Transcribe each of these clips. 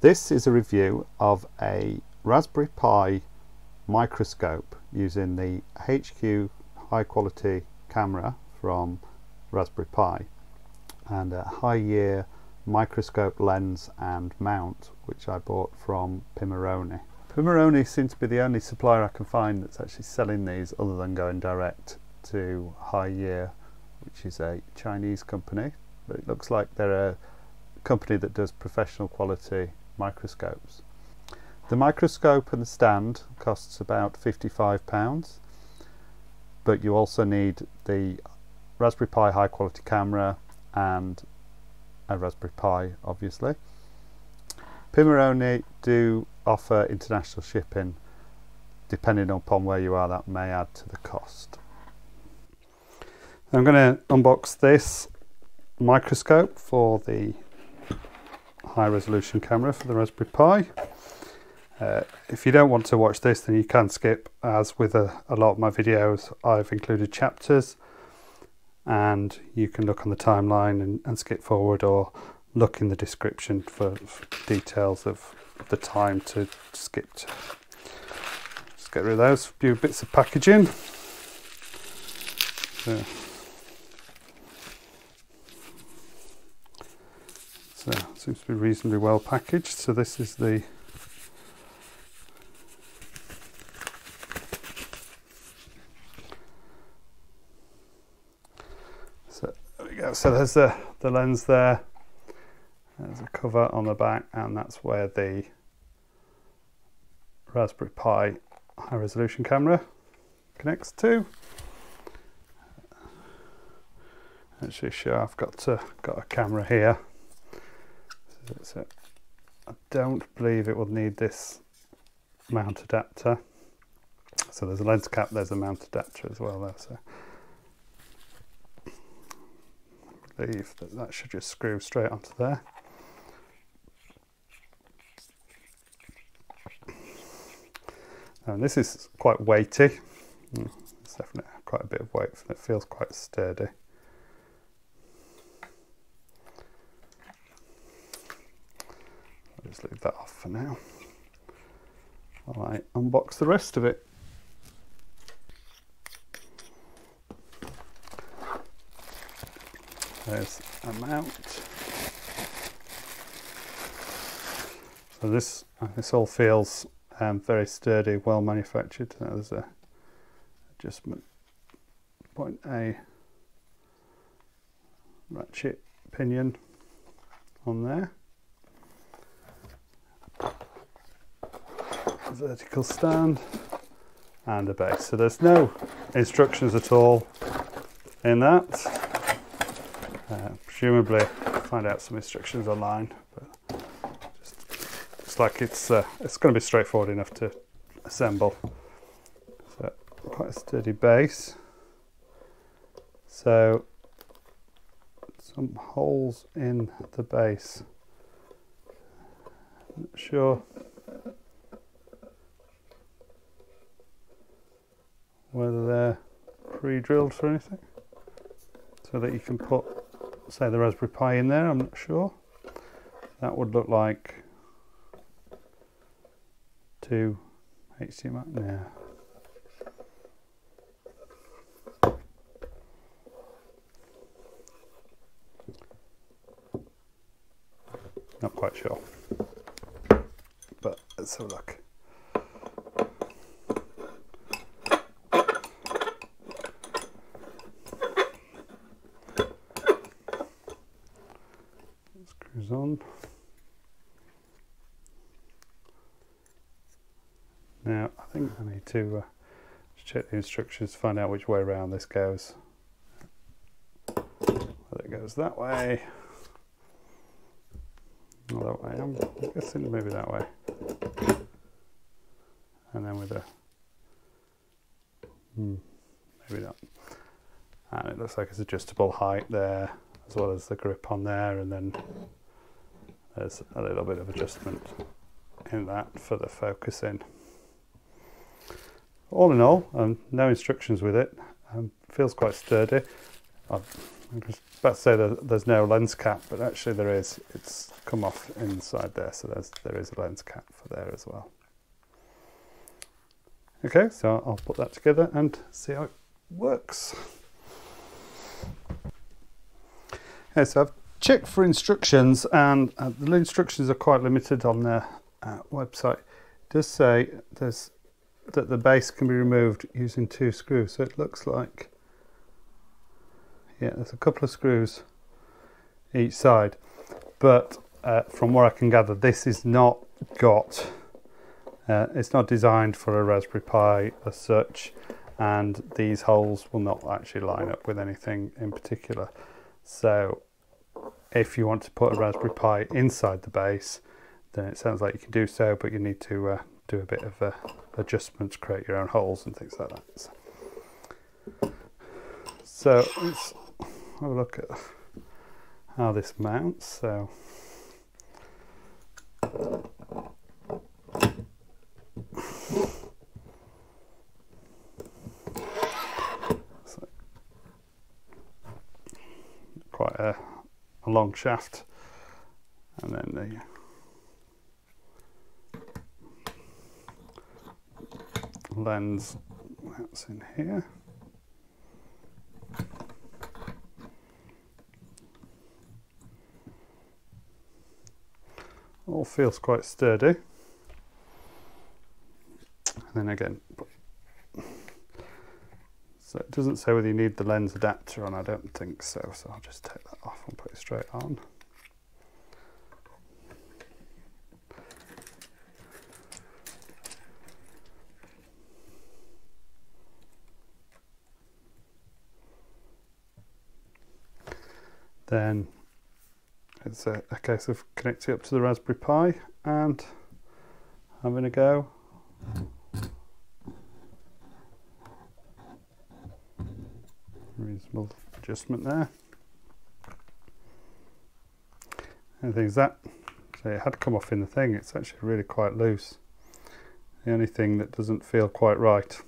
This is a review of a Raspberry Pi Microscope using the HQ high quality camera from Raspberry Pi and a HiYear microscope lens and mount which I bought from Pimoroni. Pimoroni seems to be the only supplier I can find that's actually selling these other than going direct to HiYear, which is a Chinese company, but it looks like they're a company that does professional quality microscopes. The microscope and the stand costs about £55, but you also need the Raspberry Pi high quality camera and a Raspberry Pi, obviously. Pimoroni do offer international shipping. Depending upon where you are, that may add to the cost. I'm going to unbox this microscope for the high resolution camera for the Raspberry Pi. If you don't want to watch this, then you can skip. As with a lot of my videos, I've included chapters and you can look on the timeline and skip forward, or look in the description for details of the time to skip to. Just get rid of those few bits of packaging. So it seems to be reasonably well packaged. So this is the there we go. So there's the lens there. There's a cover on the back, and that's where the Raspberry Pi high resolution camera connects to. Actually, sure, I've got a camera here. So I don't believe it will need this mount adapter. So there's a lens cap, there's a mount adapter as well there. So I believe that should just screw straight onto there. And this is quite weighty. It's definitely quite a bit of weight. It feels quite sturdy. I'll just leave that off for now while I unbox the rest of it. There's a mount. So this all feels very sturdy, well manufactured. There's a adjustment point A ratchet pinion on there. A vertical stand and a base. So there's no instructions at all in that. Presumably find out some instructions online, but looks like it's going to be straightforward enough to assemble. So quite a sturdy base. So some holes in the base. Not sure whether they're pre-drilled for anything, so that you can put, say, the Raspberry Pi in there. I'm not sure. That would look like two HDMI. Yeah. Not quite sure, but let's have a look. Screws on. Now I think I need to check the instructions to find out which way around this goes. Whether it goes that way or that way. I'm guessing maybe that way. And then with a maybe not. And it looks like it's adjustable height there, as well as the grip on there, and then there's a little bit of adjustment in that for the focusing. All in all, no instructions with it. Feels quite sturdy. I was about to say that there's no lens cap, but actually there is. It's come off inside there, so there is a lens cap for there as well. Okay, so I'll put that together and see how it works. Okay, so I've checked for instructions, and the instructions are quite limited on their website. It does say that the base can be removed using 2 screws, so it looks like, yeah, there's a couple of screws each side, but from what I can gather, this is not got, it's not designed for a Raspberry Pi as such, and these holes will not actually line up with anything in particular. So if you want to put a Raspberry Pi inside the base, then it sounds like you can do so, but you need to do a bit of adjustment to create your own holes and things like that. So let's have a look at how this mounts. So quite a long shaft, and then the lens mounts in here. All feels quite sturdy. And then again, so it doesn't say whether you need the lens adapter on, I don't think so, so I'll just take that off and put it straight on. Then it's a case of connecting it up to the Raspberry Pi and having a go. Reasonable adjustment there. And things that, so it had come off in the thing, it's actually really quite loose. The only thing that doesn't feel quite right.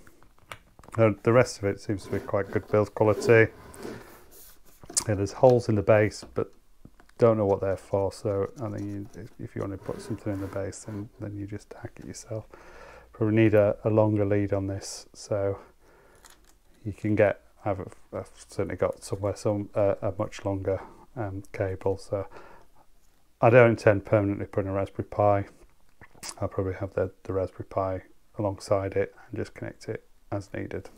The rest of it seems to be quite good build quality. Yeah, there's holes in the base, but don't know what they're for, so I think if you want to put something in the base, then you just hack it yourself. Probably need a longer lead on this, so you can get, I've certainly got somewhere a much longer cable, so I don't intend permanently putting a Raspberry Pi. I'll probably have the Raspberry Pi alongside it and just connect it as needed.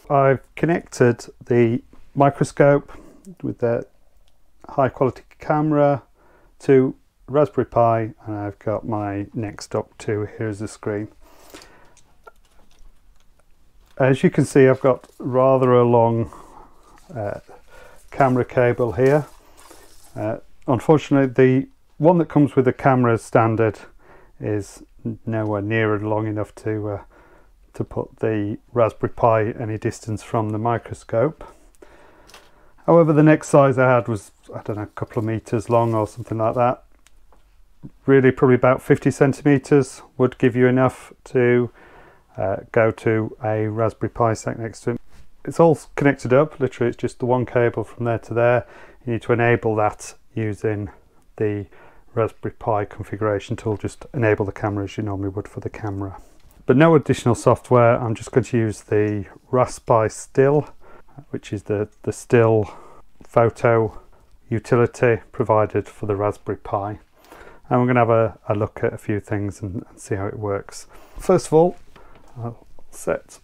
I've connected the microscope with the high quality camera to Raspberry Pi, and I've got my Nexdock 2 here as the screen. As you can see, I've got rather a long camera cable here. Unfortunately, the one that comes with the camera standard is nowhere near long enough to put the Raspberry Pi any distance from the microscope. However, the next size I had was, I don't know, a couple of meters long or something like that. Really, probably about 50 centimeters would give you enough to go to a Raspberry Pi sat next to it. It's all connected up, literally it's just the one cable from there to there. You need to enable that using the Raspberry Pi configuration tool, just enable the camera as you normally would for the camera. But no additional software. I'm just going to use the Raspberry Still, which is the still photo utility provided for the Raspberry Pi. And we're going to have a look at a few things and see how it works. First of all, I'll set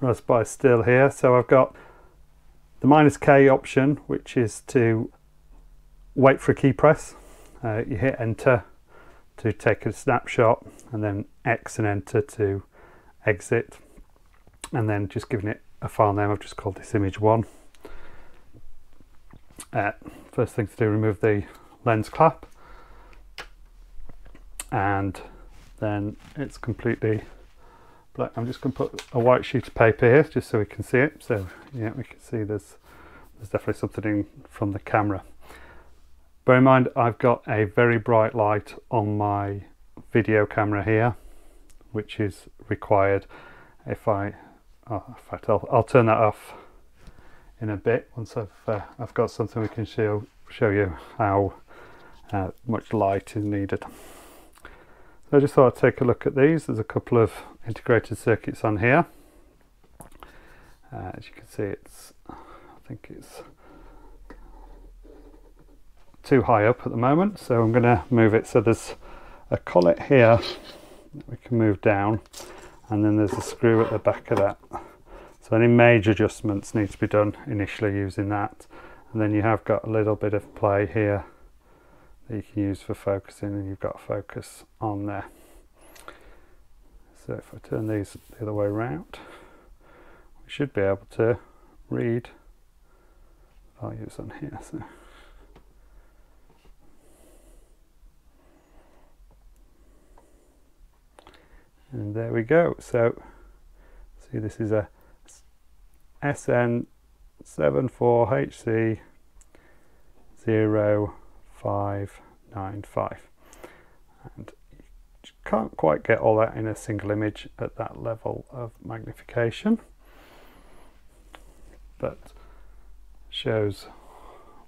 Raspberry Still here. So I've got the -K option, which is to wait for a key press. You hit enter to take a snapshot, and then X and enter to exit, and then just giving it a file name. I've just called this image 1. First thing to do, remove the lens clamp, and then it's completely black. I'm just going to put a white sheet of paper here just so we can see it. So yeah, we can see there's definitely something in from the camera. Bear in mind, I've got a very bright light on my video camera here, which is required. If I oh, in fact I'll turn that off in a bit once I've got something we can show you how much light is needed. So I just thought I'd take a look at these. There's a couple of integrated circuits on here. As you can see, I think it's too high up at the moment, so I'm going to move it. So there's a collet here that we can move down, and then there's a screw at the back of that. So any major adjustments need to be done initially using that, and then you have got a little bit of play here that you can use for focusing, and you've got focus on there. So if I turn these the other way around, we should be able to read values on here. So and there we go. So see, this is a SN74HC 0595, and you can't quite get all that in a single image at that level of magnification, but shows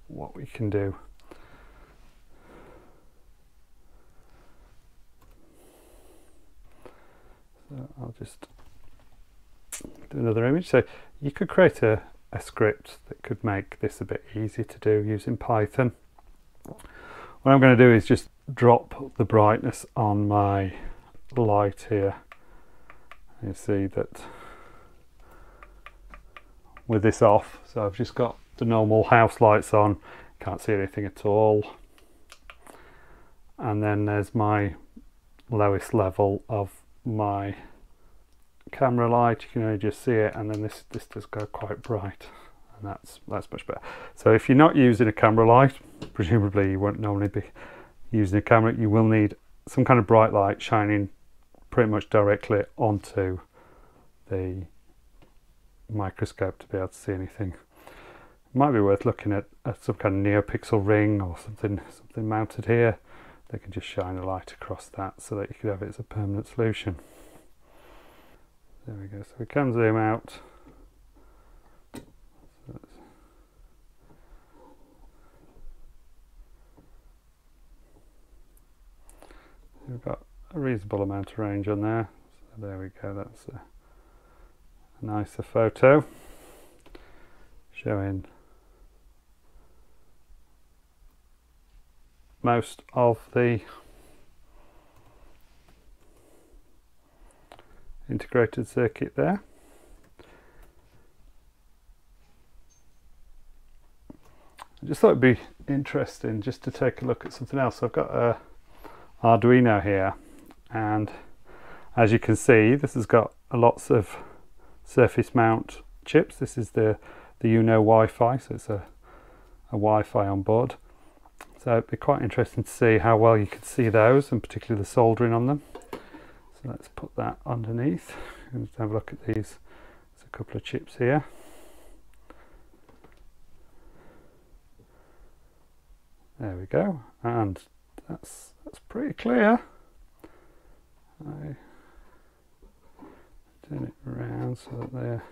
what we can do. So I'll just do another image. So you could create a script that could make this a bit easier to do using Python. What I'm going to do is just drop the brightness on my light here. You see that with this off, so I've just got the normal house lights on, can't see anything at all, and then there's my lowest level of my camera light. You can only just see it, and then this does go quite bright, and that's much better. So if you're not using a camera light, presumably you won't normally be using a camera, you will need some kind of bright light shining pretty much directly onto the microscope to be able to see anything. It might be worth looking at some kind of NeoPixel ring or something mounted here. They can just shine a light across that so that you could have it as a permanent solution. There we go. So we can zoom out. We've got a reasonable amount of range on there. So there we go. That's a nicer photo showing most of the integrated circuit there. I just thought it'd be interesting just to take a look at something else. So I've got a Arduino here, and as you can see, this has got lots of surface mount chips. This is the Uno Wi-Fi, so it's a Wi-Fi on board. So it'd be quite interesting to see how well you can see those, and particularly the soldering on them. So let's put that underneath and have a look at these. There's a couple of chips here. There we go, and that's pretty clear. I turn it around so that they're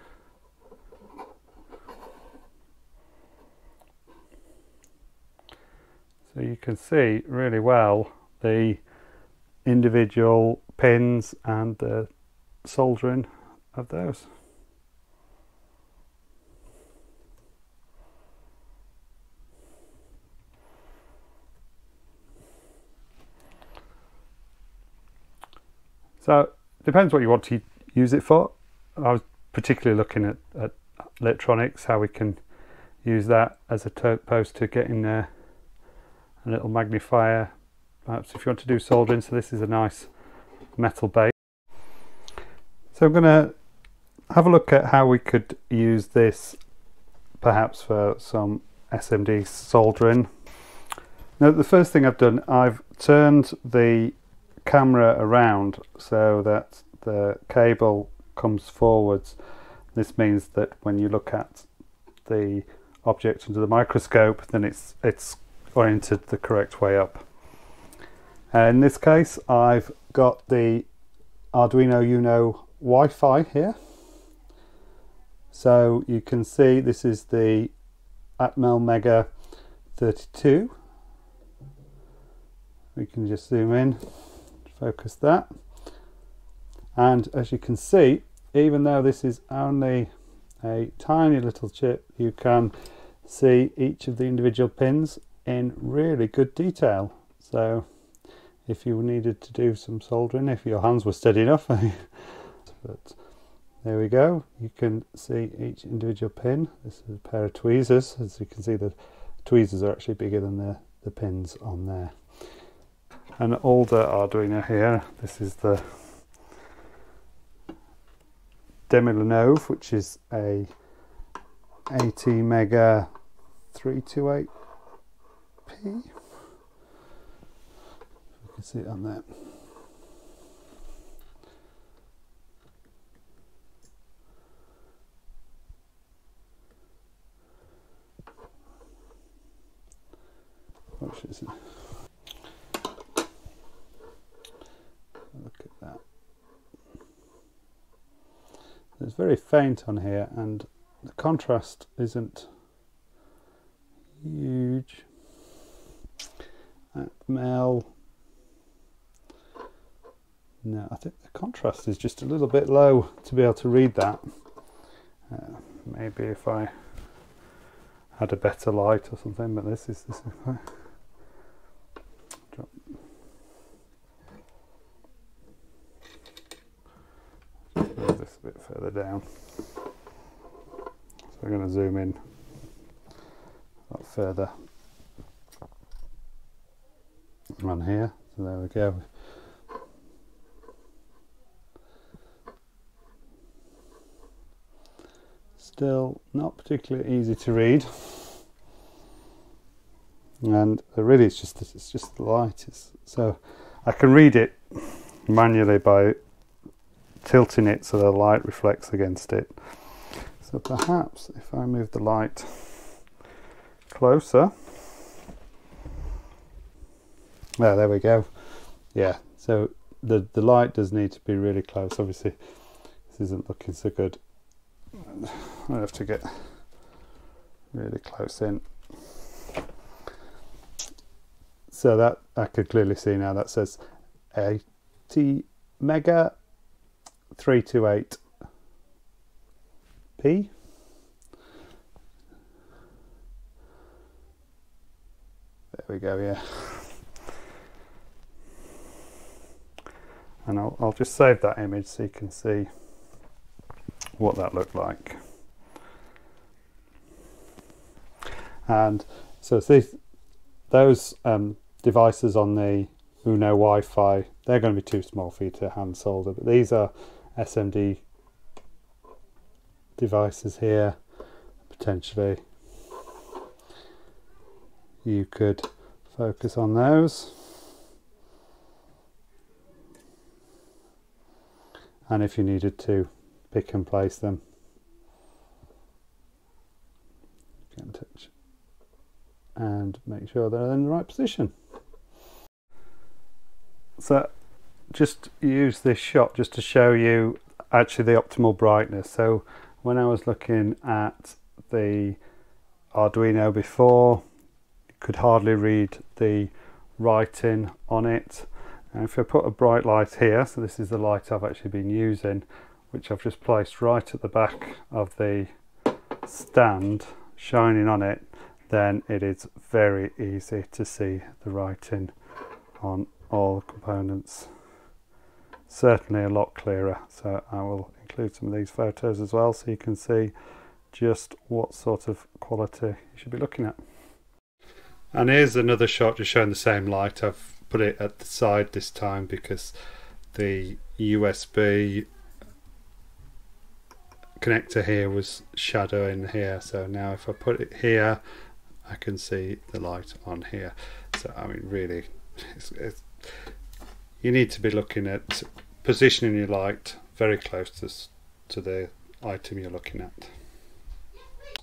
so you can see really well the individual pins and the soldering of those. So it depends what you want to use it for. I was particularly looking at electronics, how we can use that as opposed to getting a little magnifier. Perhaps if you want to do soldering, so this is a nice metal base. So I'm going to have a look at how we could use this perhaps for some SMD soldering. Now the first thing I've done, I've turned the camera around so that the cable comes forwards. This means that when you look at the object under the microscope, then it's oriented the correct way up. In this case, I've got the Arduino Uno Wi-Fi here, So you can see this is the Atmel Mega 32. We can just zoom in, focus that, and as you can see, even though this is only a tiny little chip, you can see each of the individual pins in really good detail. So if you needed to do some soldering, if your hands were steady enough, but there we go, you can see each individual pin. This is a pair of tweezers. As you can see, the tweezers are actually bigger than the pins on there. An older Arduino here, this is the Demilanove, which is a AT Mega 328P. You can see it on there. Which is it? Look at that. It's very faint on here, and the contrast isn't huge. Atmel. No, I think the contrast is just a little bit low to be able to read that. Maybe if I had a better light or something, but this is drop. Move this a bit further down. So we're going to zoom in a lot further on here. So there we go. Still not particularly easy to read, and really it's just the light. So I can read it manually by tilting it so the light reflects against it. So perhaps if I move the light closer, there we go. Yeah, so the light does need to be really close. Obviously this isn't looking so good. I have to get really close in. So that I could clearly see now, that says AT Mega 328P. There we go, yeah. And I'll just save that image so you can see what that looked like. And so those devices on the Uno Wi-Fi, they're going to be too small for you to hand solder, but these are SMD devices here. Potentially you could focus on those, and if you needed to pick and place them, get in touch and make sure they're in the right position. So just use this shot just to show you actually the optimal brightness. So when I was looking at the Arduino before, you could hardly read the writing on it, and if I put a bright light here, so this is the light I've actually been using, which I've just placed right at the back of the stand, shining on it, then it is very easy to see the writing on all components. Certainly a lot clearer. So I will include some of these photos as well so you can see just what sort of quality you should be looking at. And here's another shot just showing the same light. I've put it at the side this time because the USB connector here was shadowing here, so now if I put it here I can see the light on here. So I mean, really you need to be looking at positioning your light very close to the item you're looking at.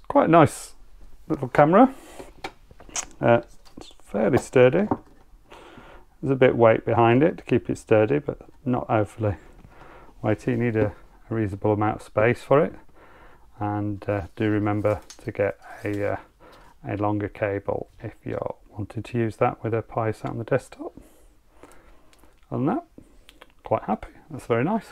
Quite a nice little camera. It's fairly sturdy. There's a bit of weight behind it to keep it sturdy, but not overly weighty. You need a reasonable amount of space for it. and do remember to get a longer cable if you're wanting to use that with a Pi sat on the desktop. Other than that, quite happy. That's very nice.